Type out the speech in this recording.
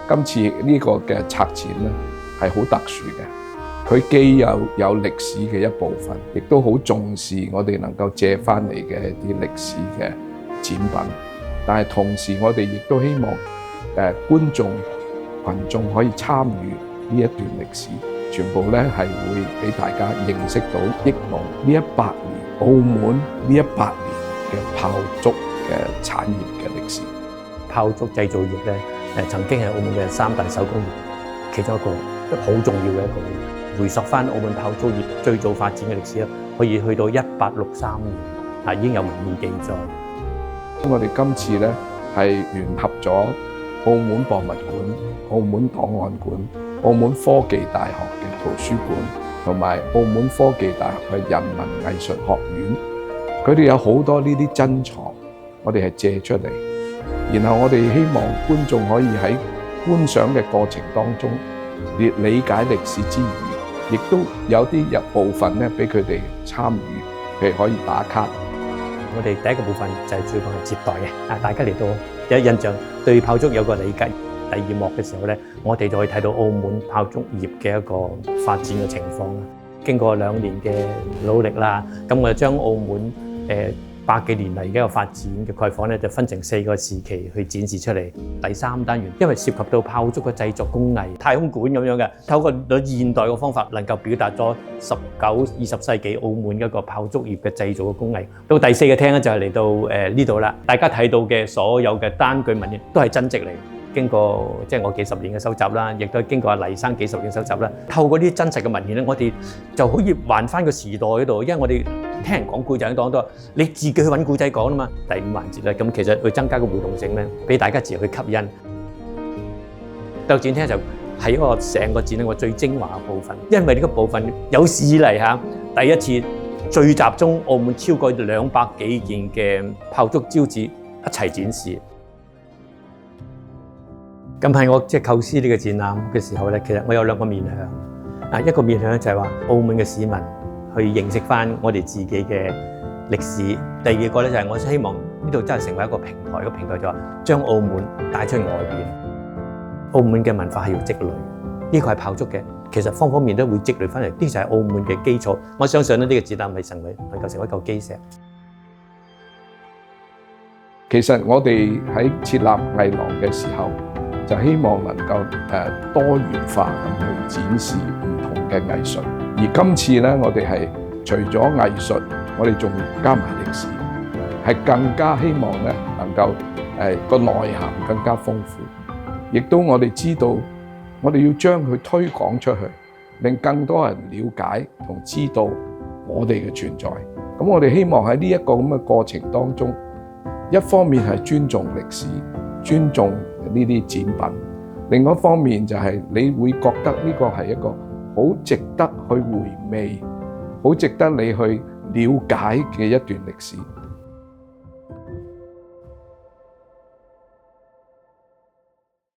今次呢個嘅策展咧係好特殊嘅，佢既有歷史嘅一部分，亦都好重視我哋能夠借翻嚟嘅一啲歷史嘅展品。但係同時，我哋亦都希望觀眾群眾可以參與呢一段歷史，全部咧係會俾大家認識到益隆呢100年澳門呢100年嘅炮竹嘅產業嘅歷史。炮竹製造業咧，曾經係澳門嘅3大手工業其中一個好重要嘅一個。回溯翻澳門炮竹業最早發展嘅歷史咧，可以去到1863年，已經有文獻記載。我哋今次咧係聯合咗澳門博物館、澳門檔案館、澳門科技大學嘅圖書館同埋澳門科技大學嘅人文藝術學院，佢哋有好多呢啲珍藏，我哋係借出嚟，然後我哋希望觀眾可以喺觀賞嘅過程當中，理解歷史之餘，亦都有啲部分咧俾佢哋參與，譬如可以打卡。我哋第一個部分就係主要係接待嘅，大家嚟到有印象，對炮竹有個理解。第二幕嘅時候咧，我哋就可以睇到澳門炮竹業嘅一個發展嘅情況啦。經過2年嘅努力啦，咁我就將澳門百幾年嚟嘅一個發展嘅概況咧，就分成4個時期去展示出嚟。第3單元，因為涉及到炮竹嘅製作工藝，太空館咁樣嘅，透過現代嘅方法，能夠表達咗19、20世紀澳門一個炮竹業嘅製造嘅工藝。到第4個廳咧，就係嚟到呢度啦。大家睇到嘅所有嘅單據文獻都係真跡嚟。經過即係我幾十年嘅收集啦，亦都經過黎生幾十年嘅收集啦。透過啲真實嘅文獻咧，我哋就可以還翻個時代嗰度，因為我哋聽人講故仔講多，你自己去揾故仔講啊嘛。第5環節咧，咁其實會增加個互動性咧，俾大家自己去吸引。到展廳就係一個成個展覽個最精華嘅部分，因為呢個部分有史以嚟第一次最集中澳門超過200幾件嘅炮竹招紙一齊展示。咁喺我即係構思呢個展覽嘅時候咧，其實我有2個面向。一個面向咧就係話澳門嘅市民去認識翻我哋自己嘅歷史。第二個咧就係我希望呢度真係成為一個平台，個平台就話將澳門帶出去外邊。澳門嘅文化係要積累，呢個係炮竹嘅，其實方方面面都會積累翻嚟，呢就係澳門嘅基礎。我相信咧呢個展覽係能夠成為一嚿基石。其實我哋喺設立藝廊嘅時候，就希望能夠多元化咁去展示唔同嘅藝術，而今次咧，我哋係除咗藝術，我哋仲加埋歷史，係更加希望咧能夠個內涵更加豐富，亦都我哋知道，我哋要將佢推廣出去，令更多人了解同知道我哋嘅存在。咁我哋希望喺呢一個咁嘅過程當中，一方面係尊重歷史，尊重呢啲展品，另一方面就係你會覺得呢個係一個好值得去回味，好值得你去了解嘅一段歷史。